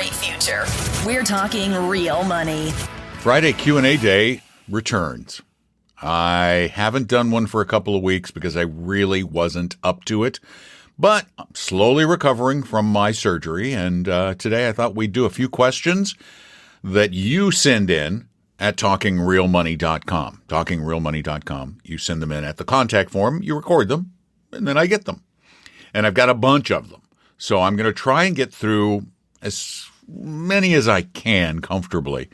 great future. We're talking real money. Friday Q&A day returns. I haven't done one for a couple of weeks because I really wasn't up to it, but I'm slowly recovering from my surgery, and today I thought we'd do a few questions that you send in at talkingrealmoney.com. Talkingrealmoney.com. You send them in at the contact form, you record them, and then I get them. And I've got a bunch of them. So I'm going to try and get through as many as I can comfortably,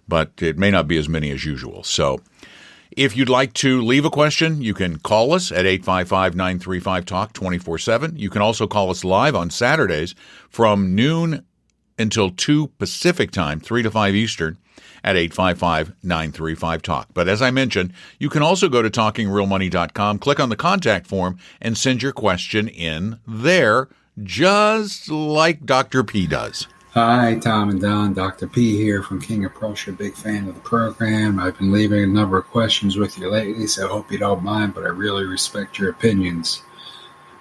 but it may not be as many as usual. So if you'd like to leave a question, you can call us at 855-935-TALK 24/7. You can also call us live on Saturdays from noon until 2 Pacific time, 3 to 5 Eastern, at 855-935-TALK. But as I mentioned, you can also go to talkingrealmoney.com, click on the contact form, and send your question in there, just like Dr. P does. Hi, Tom and Don. Dr. P here from King of Prussia. Big fan of the program. I've been leaving a number of questions with you lately, so I hope you don't mind, but I really respect your opinions.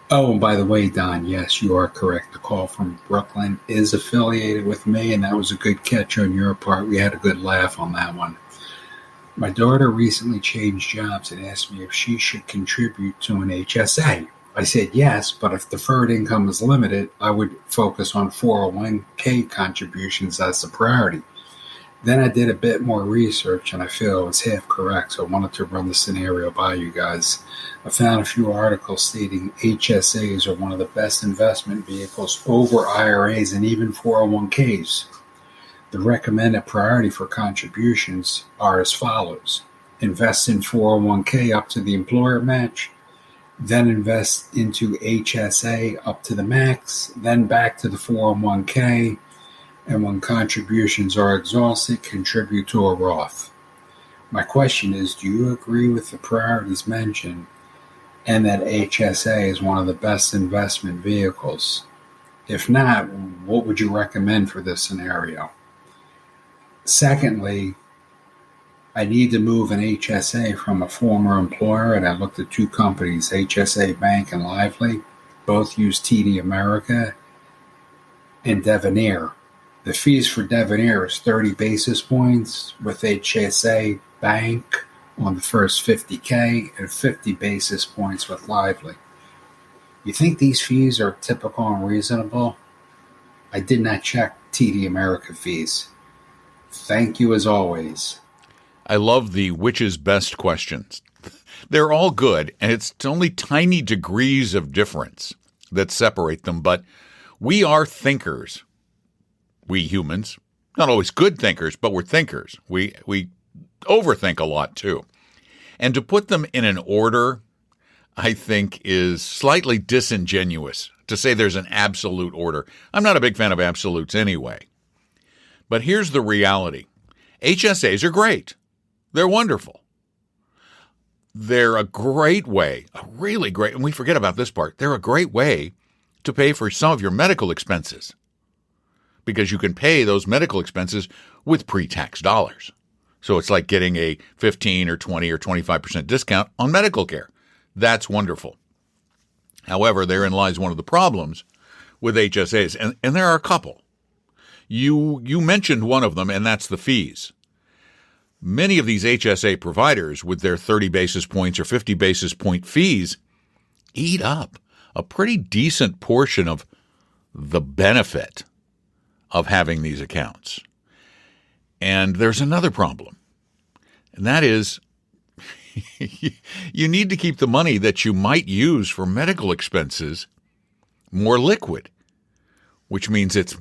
Oh, and by the way, Don, yes, you are correct. The call from Brooklyn is affiliated with me, and that was a good catch on your part. We had a good laugh on that one. My daughter recently changed jobs and asked me if she should contribute to an HSA. I said yes, but if deferred income is limited, I would focus on 401k contributions as a priority. Then I did a bit more research, and I feel it was half correct, so I wanted to run the scenario by you guys. I found a few articles stating HSAs are one of the best investment vehicles over IRAs and even 401ks. The recommended priority for contributions are as follows. Invest in 401k up to the employer match, then invest into HSA up to the max, then back to the 401k, and when contributions are exhausted, contribute to a Roth. My question is, do you agree with the priorities mentioned and that HSA is one of the best investment vehicles? If not, what would you recommend for this scenario? Secondly, I need to move an HSA from a former employer, and I looked at two companies, HSA Bank and Lively. Both use TD America and Devenir. The fees for Devenir is 30 basis points with HSA Bank on the first 50K and 50 basis points with Lively. You think these fees are typical and reasonable? I did not check TD America fees. Thank you as always. I love the which is best questions. They're all good, and it's only tiny degrees of difference that separate them, but we are thinkers. We humans, not always good thinkers, but we're thinkers. We overthink a lot too. And to put them in an order, I think, is slightly disingenuous to say there's an absolute order. I'm not a big fan of absolutes anyway. But here's the reality. HSAs are great. They're wonderful. They're a great way, a really great, and we forget about this part, they're a great way to pay for some of your medical expenses because you can pay those medical expenses with pre-tax dollars. So it's like getting a 15 or 20 or 25% discount on medical care. That's wonderful. However, therein lies one of the problems with HSAs, and there are a couple. You mentioned one of them, and that's the fees. Many of these HSA providers, with their 30 basis points or 50 basis point fees, eat up a pretty decent portion of the benefit of having these accounts. And there's another problem, and that is you need to keep the money that you might use for medical expenses more liquid, which means it's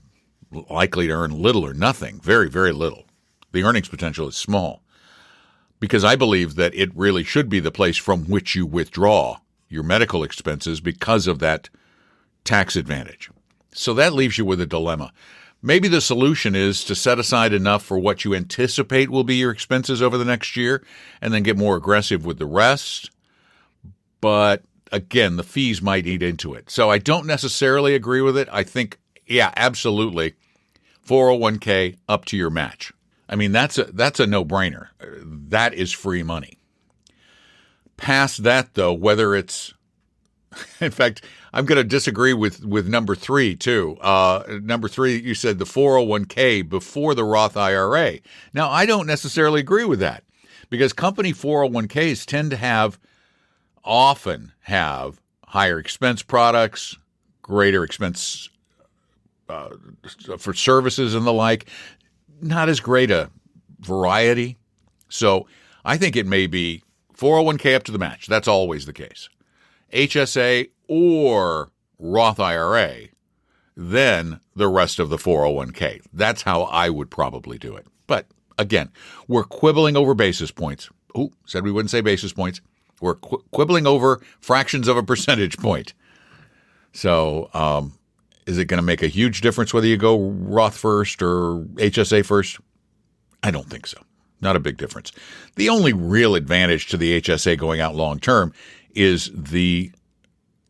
likely to earn little or nothing, very, very little. The earnings potential is small because I believe that it really should be the place from which you withdraw your medical expenses because of that tax advantage. So that leaves you with a dilemma. Maybe the solution is to set aside enough for what you anticipate will be your expenses over the next year and then get more aggressive with the rest. But again, the fees might eat into it. So I don't necessarily agree with it. I think, yeah, absolutely, 401k up to your match. I mean, that's a no-brainer. That is free money. Past that, though, whether it's In fact, I'm going to disagree with number 3, too. Number 3, you said the 401k before the Roth IRA. Now, I don't necessarily agree with that because company 401ks tend to often have higher expense products, greater expense for services and the like, not as great a variety. So I think it may be 401k up to the match. That's always the case. HSA or Roth IRA, then the rest of the 401k. That's how I would probably do it. But again, we're quibbling over basis points. Oh, said we wouldn't say basis points. We're quibbling over fractions of a percentage point. So is it going to make a huge difference whether you go Roth first or HSA first? I don't think so. Not a big difference. The only real advantage to the HSA going out long term is the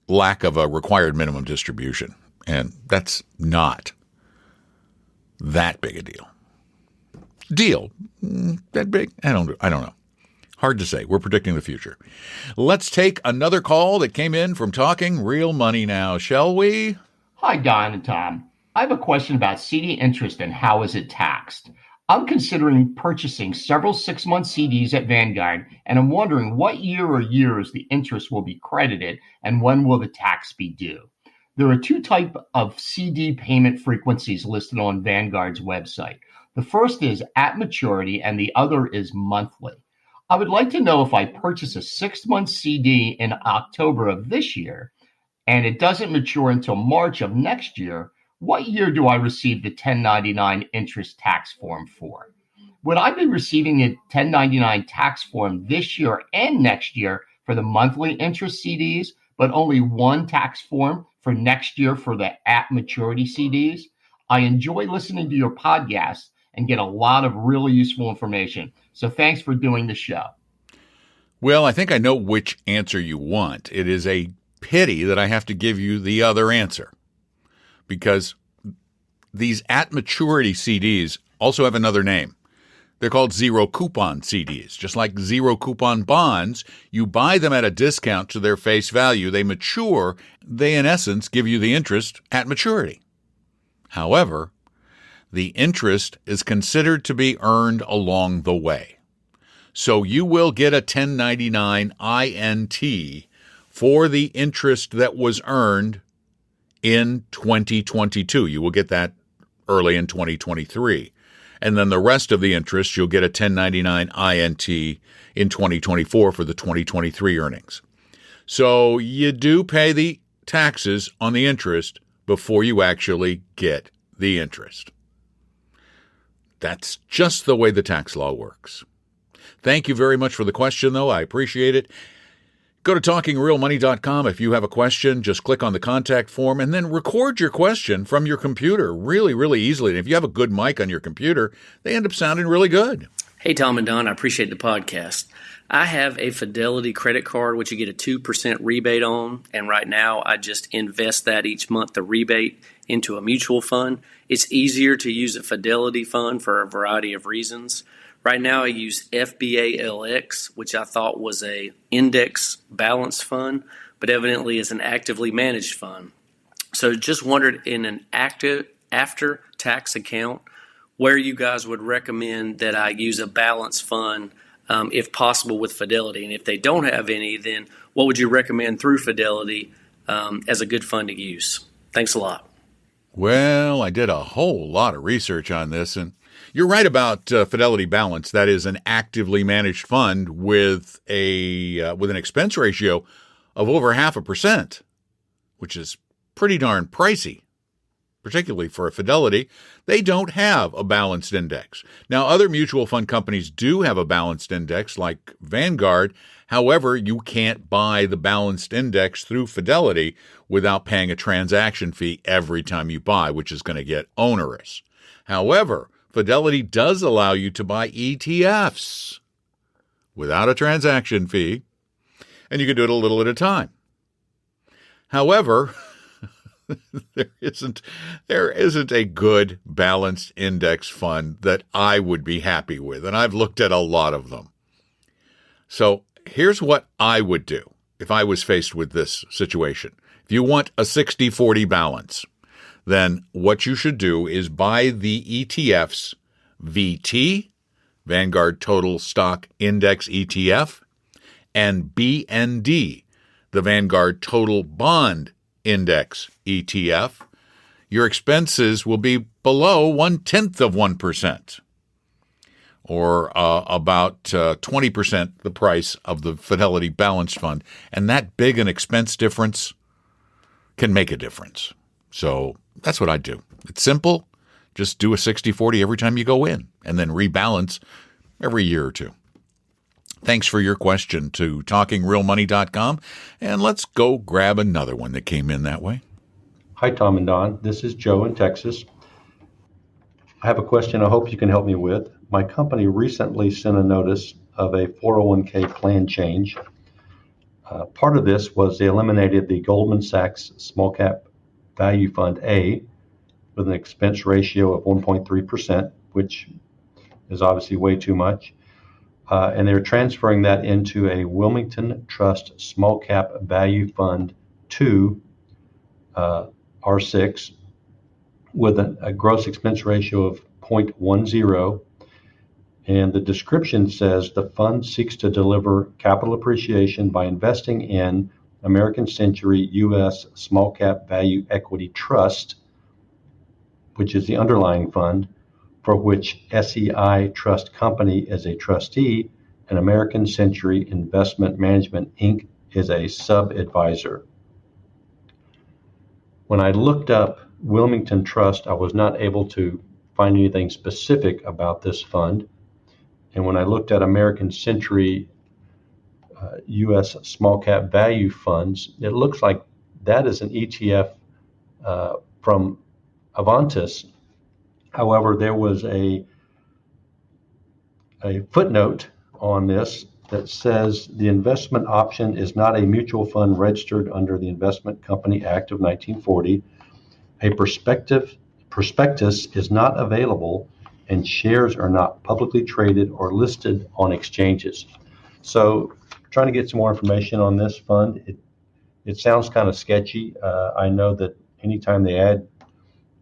lack of a required minimum distribution. And that's not that big a deal. That big? I don't know. Hard to say. We're predicting the future. Let's take another call that came in from Talking Real Money now, shall we? Hi, Don and Tom. I have a question about CD interest and how is it taxed? I'm considering purchasing several 6-month CDs at Vanguard, and I'm wondering what year or years the interest will be credited and when will the tax be due. There are 2 types of CD payment frequencies listed on Vanguard's website. The first is at maturity and the other is monthly. I would like to know if I purchase a 6-month CD in October of this year and it doesn't mature until March of next year, what year do I receive the 1099 interest tax form for? Would I be receiving a 1099 tax form this year and next year for the monthly interest CDs, but only one tax form for next year for the at maturity CDs? I enjoy listening to your podcast and get a lot of really useful information. So thanks for doing the show. Well, I think I know which answer you want. It is a pity that I have to give you the other answer, because these at maturity CDs also have another name. They're called zero coupon CDs. Just like zero coupon bonds, you buy them at a discount to their face value. They mature. They, in essence, give you the interest at maturity. However, the interest is considered to be earned along the way. So you will get a 1099 INT for the interest that was earned in 2022. You will get that early in 2023. And then the rest of the interest, you'll get a 1099 INT in 2024 for the 2023 earnings. So you do pay the taxes on the interest before you actually get the interest. That's just the way the tax law works. Thank you very much for the question, though. I appreciate it. Go to talkingrealmoney.com. If you have a question, just click on the contact form and then record your question from your computer really, really easily. And if you have a good mic on your computer, they end up sounding really good. Hey, Tom and Don, I appreciate the podcast. I have a Fidelity credit card, which you get a 2% rebate on. And right now, I just invest that each month, the rebate, into a mutual fund. It's easier to use a Fidelity fund for a variety of reasons. Right now, I use FBALX, which I thought was a index balance fund, but evidently is an actively managed fund. So just wondered, in an active after-tax account, where you guys would recommend that I use a balance fund, if possible, with Fidelity. And if they don't have any, then what would you recommend through Fidelity as a good fund to use? Thanks a lot. Well, I did a whole lot of research on this, and you're right about Fidelity Balance. That is an actively managed fund with an expense ratio of over 0.5%, which is pretty darn pricey, particularly for a Fidelity. They don't have a balanced index. Now, other mutual fund companies do have a balanced index, like Vanguard. However, you can't buy the balanced index through Fidelity without paying a transaction fee every time you buy, which is going to get onerous. However, Fidelity does allow you to buy ETFs without a transaction fee, and you can do it a little at a time. However, there isn't a good balanced index fund that I would be happy with, and I've looked at a lot of them. So here's what I would do if I was faced with this situation. If you want a 60-40 balance, then what you should do is buy the ETFs VT, Vanguard Total Stock Index ETF, and BND, the Vanguard Total Bond Index ETF. Your expenses will be below 0.1%, or about 20% the price of the Fidelity Balanced Fund. And that big an expense difference can make a difference. So that's what I do. It's simple. Just do a 60-40 every time you go in, and then rebalance every year or two. Thanks for your question to TalkingRealMoney.com, and let's go grab another one that came in that way. Hi, Tom and Don. This is Joe in Texas. I have a question I hope you can help me with. My company recently sent a notice of a 401k plan change. Part of this was they eliminated the Goldman Sachs Small Cap Value Fund A with an expense ratio of 1.3%, which is obviously way too much. And they're transferring that into a Wilmington Trust Small Cap Value Fund 2, R6, with a gross expense ratio of 0.10. And the description says the fund seeks to deliver capital appreciation by investing in American Century U.S. Small Cap Value Equity Trust, which is the underlying fund, for which SEI Trust Company is a trustee and American Century Investment Management, Inc. is a sub-advisor. When I looked up Wilmington Trust, I was not able to find anything specific about this fund. And when I looked at American Century U.S. Small Cap Value Funds, it looks like that is an ETF from Avantis. However, there was a footnote on this that says the investment option is not a mutual fund registered under the Investment Company Act of 1940. A prospectus is not available, and shares are not publicly traded or listed on exchanges. So, trying to get some more information on this fund. It sounds kind of sketchy. I know that anytime they add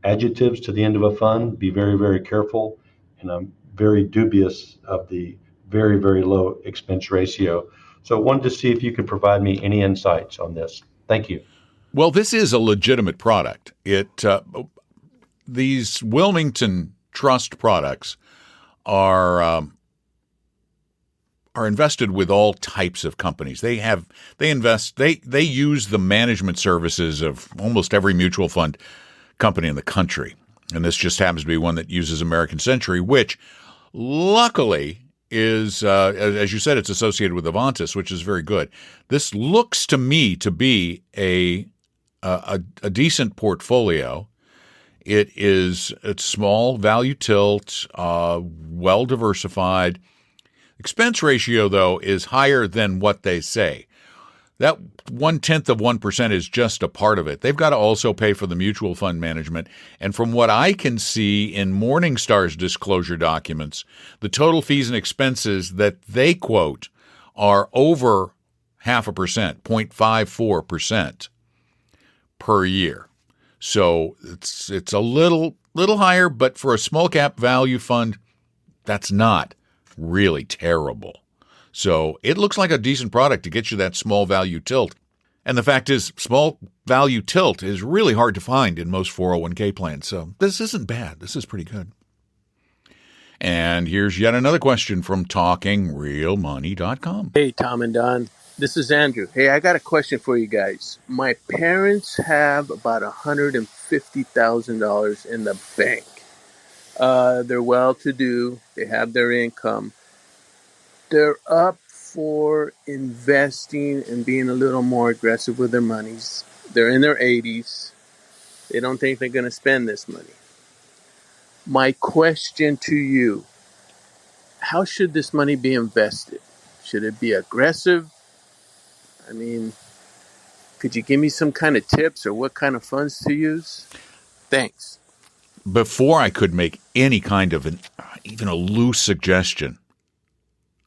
adjectives to the end of a fund, be very, very careful. And I'm very dubious of the very, very low expense ratio. So I wanted to see if you could provide me any insights on this. Thank you. Well, this is a legitimate product. These Wilmington Trust products are invested with all types of companies. They use the management services of almost every mutual fund company in the country. And this just happens to be one that uses American Century, which luckily is, as you said, it's associated with Avantis, which is very good. This looks to me to be a decent portfolio. It's small, value tilt, well diversified. Expense ratio, though, is higher than what they say. That 0.1% is just a part of it. They've got to also pay for the mutual fund management. And from what I can see in Morningstar's disclosure documents, the total fees and expenses that they quote are over 0.5%, 0.54% per year. So it's a little higher, but for a small cap value fund, that's not really terrible. So it looks like a decent product to get you that small value tilt. And the fact is, small value tilt is really hard to find in most 401k plans. So this isn't bad. This is pretty good. And here's yet another question from TalkingRealMoney.com. Hey, Tom and Don. This is Andrew. Hey, I got a question for you guys. My parents have about $150,000 in the bank. They're well-to-do. They have their income. They're up for investing and being a little more aggressive with their monies. They're in their 80s. They don't think they're going to spend this money. My question to you, how should this money be invested? Should it be aggressive? I mean, could you give me some kind of tips or what kind of funds to use? Thanks. Before I could make any kind of even a loose suggestion,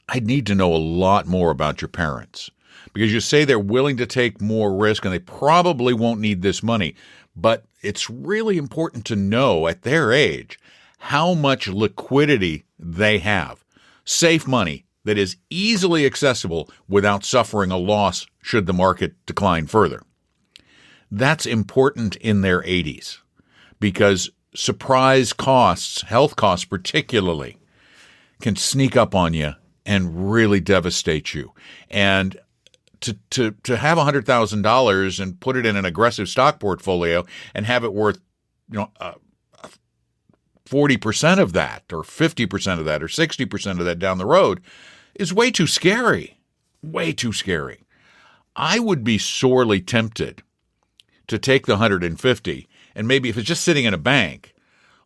I'd need to know a lot more about your parents, because you say they're willing to take more risk and they probably won't need this money. But it's really important to know at their age how much liquidity they have. Safe money that is easily accessible without suffering a loss should the market decline further. That's important in their 80s because surprise costs, health costs particularly, can sneak up on you and really devastate you. And to have $100,000 and put it in an aggressive stock portfolio and have it worth, 40% of that or 50% of that or 60% of that down the road is way too scary. Way too scary. I would be sorely tempted to take the 150 and maybe if it's just sitting in a bank,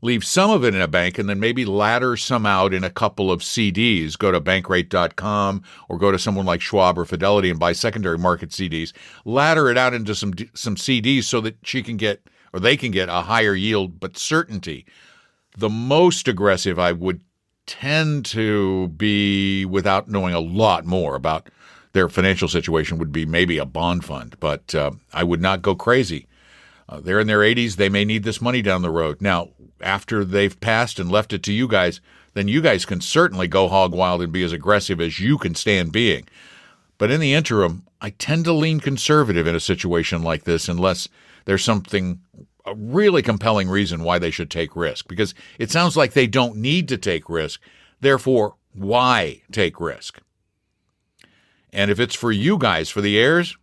leave some of it in a bank and then maybe ladder some out in a couple of CDs. Go to bankrate.com or go to someone like Schwab or Fidelity and buy secondary market CDs. Ladder it out into some CDs so that they can get a higher yield but certainty. The most aggressive I would tend to be, without knowing a lot more about their financial situation, would be maybe a bond fund. But I would not go crazy. They're in their 80s. They may need this money down the road. Now, after they've passed and left it to you guys, then you guys can certainly go hog wild and be as aggressive as you can stand being. But in the interim, I tend to lean conservative in a situation like this unless there's a really compelling reason why they should take risk. Because it sounds like they don't need to take risk. Therefore, why take risk? And if it's for you guys, for the heirs,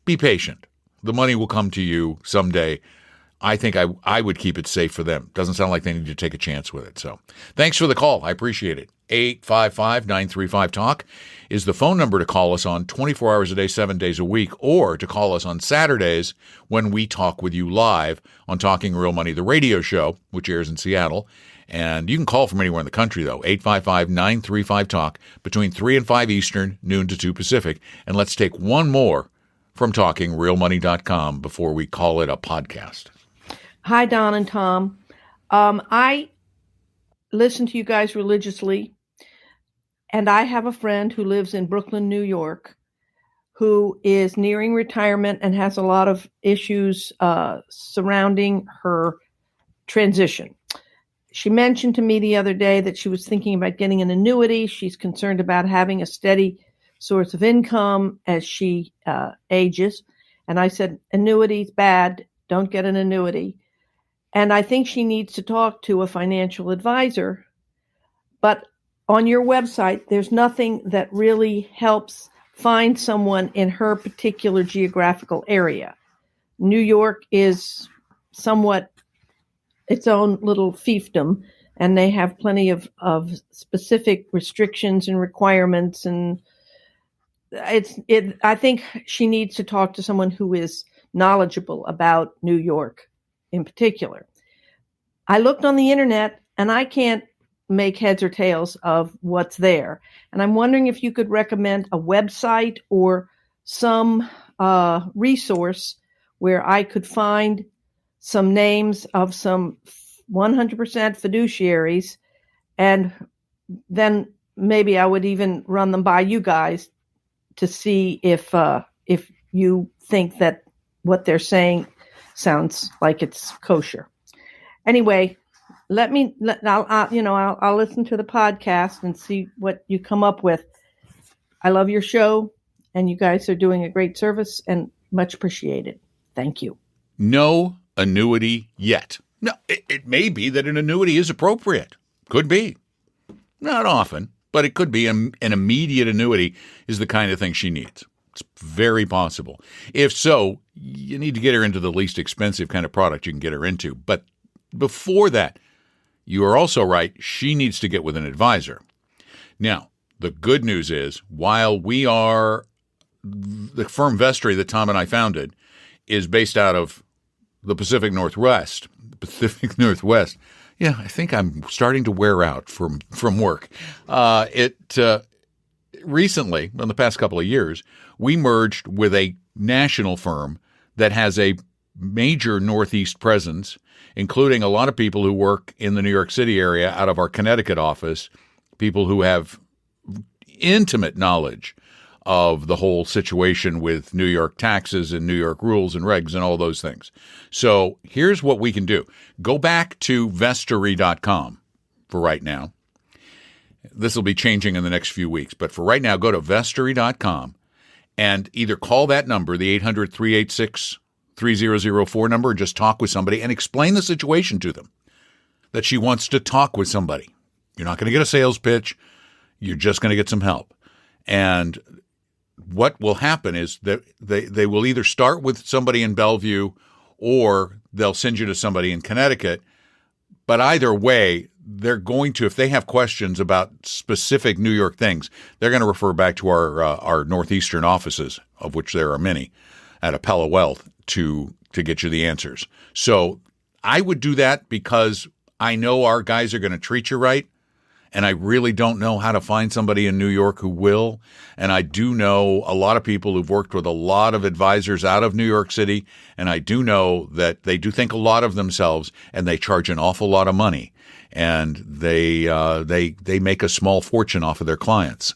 be patient. The money will come to you someday. I think I would keep it safe for them. Doesn't sound like they need to take a chance with it. So thanks for the call. I appreciate it. 855-935-TALK is the phone number to call us on 24 hours a day, 7 days a week, or to call us on Saturdays when we talk with you live on Talking Real Money, the radio show, which airs in Seattle. And you can call from anywhere in the country, though, 855-935-TALK, between 3 and 5 Eastern, noon to 2 Pacific. And let's take one more from TalkingRealMoney.com before we call it a podcast. Hi, Don and Tom. I listen to you guys religiously, and I have a friend who lives in Brooklyn, New York, who is nearing retirement and has a lot of issues surrounding her transition. She mentioned to me the other day that she was thinking about getting an annuity. She's concerned about having a steady source of income as she ages. And I said, annuity's bad. Don't get an annuity. And I think she needs to talk to a financial advisor. But on your website, there's nothing that really helps find someone in her particular geographical area. New York is somewhat its own little fiefdom, and they have plenty of specific restrictions and requirements. And I think she needs to talk to someone who is knowledgeable about New York in particular. I looked on the internet and I can't make heads or tails of what's there. And I'm wondering if you could recommend a website or some resource where I could find some names of some 100% fiduciaries, and then maybe I would even run them by you guys to see if you think that what they're saying sounds like it's kosher. Anyway, I'll listen to the podcast and see what you come up with. I love your show, and you guys are doing a great service and much appreciated. Thank you. No annuity yet. No, it may be that an annuity is appropriate. Could be. Not often, but it could be. An immediate annuity is the kind of thing she needs. It's very possible. If so, you need to get her into the least expensive kind of product you can get her into. But before that, you are also right. She needs to get with an advisor. Now, the good news is, while the firm Vestry that Tom and I founded is based out of the Pacific Northwest. Yeah, I think I'm starting to wear out from work. Recently, in the past couple of years, we merged with a national firm that has a major Northeast presence, including a lot of people who work in the New York City area out of our Connecticut office, people who have intimate knowledge of the whole situation with New York taxes and New York rules and regs and all those things. So here's what we can do. Go back to vestory.com for right now. This will be changing in the next few weeks, but for right now, go to vestory.com and either call that number, the 800-386-3004 number, or just talk with somebody and explain the situation to them, that she wants to talk with somebody. You're not going to get a sales pitch. You're just going to get some help. And what will happen is that they will either start with somebody in Bellevue or they'll send you to somebody in Connecticut. But either way, they're going to, if they have questions about specific New York things, they're going to refer back to our Northeastern offices, of which there are many, at Appella Wealth to get you the answers. So I would do that because I know our guys are going to treat you right. And I really don't know how to find somebody in New York who will. And I do know a lot of people who've worked with a lot of advisors out of New York City. And I do know that they do think a lot of themselves and they charge an awful lot of money. And they make a small fortune off of their clients.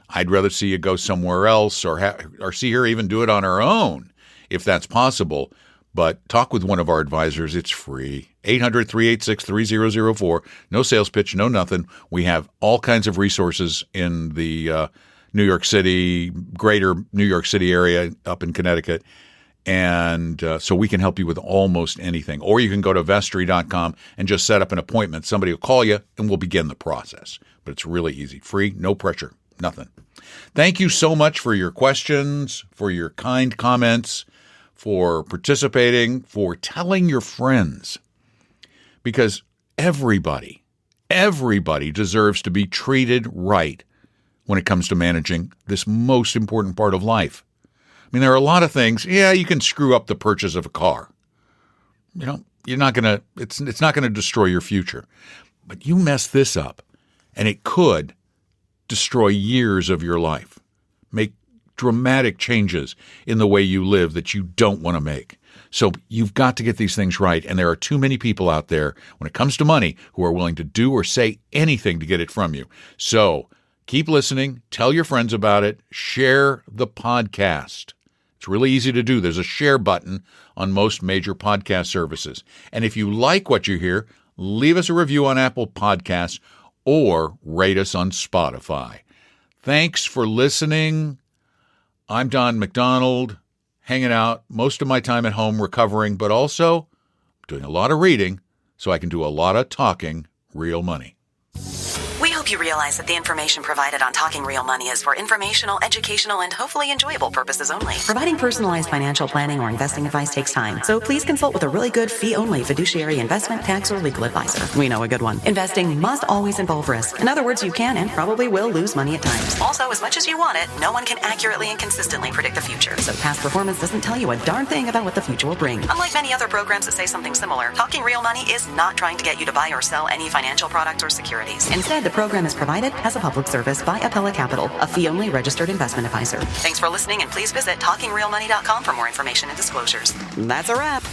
I'd rather see you go somewhere else or see her even do it on her own if that's possible. But talk with one of our advisors. It's free. 800-386-3004. No sales pitch, no nothing. We have all kinds of resources in the New York City, greater New York City area up in Connecticut. And so we can help you with almost anything. Or you can go to vestory.com and just set up an appointment. Somebody will call you and we'll begin the process. But it's really easy. Free, no pressure, nothing. Thank you so much for your questions, for your kind comments, for participating, for telling your friends. Because everybody deserves to be treated right when it comes to managing this most important part of life. I mean, there are a lot of things. Yeah, you can screw up the purchase of a car. You know, you're not going to, it's not going to destroy your future. But you mess this up, and it could destroy years of your life. Make dramatic changes in the way you live that you don't want to make. So you've got to get these things right. And there are too many people out there when it comes to money who are willing to do or say anything to get it from you. So keep listening. Tell your friends about it. Share the podcast. It's really easy to do. There's a share button on most major podcast services. And if you like what you hear, leave us a review on Apple Podcasts or rate us on Spotify. Thanks for listening. I'm Don McDonald, hanging out most of my time at home recovering, but also doing a lot of reading so I can do a lot of talking real money. We hope you realize that the information provided on Talking Real Money is for informational, educational, and hopefully enjoyable purposes only. Providing personalized financial planning or investing advice takes time, so please consult with a really good fee-only fiduciary investment, tax, or legal advisor. We know a good one. Investing must always involve risk. In other words, you can and probably will lose money at times. Also, as much as you want it, no one can accurately and consistently predict the future. So past performance doesn't tell you a darn thing about what the future will bring. Unlike many other programs that say something similar, Talking Real Money is not trying to get you to buy or sell any financial products or securities. Instead, the program is provided as a public service by Appella Capital, a fee-only registered investment advisor. Thanks for listening, and please visit TalkingRealMoney.com for more information and disclosures. That's a wrap.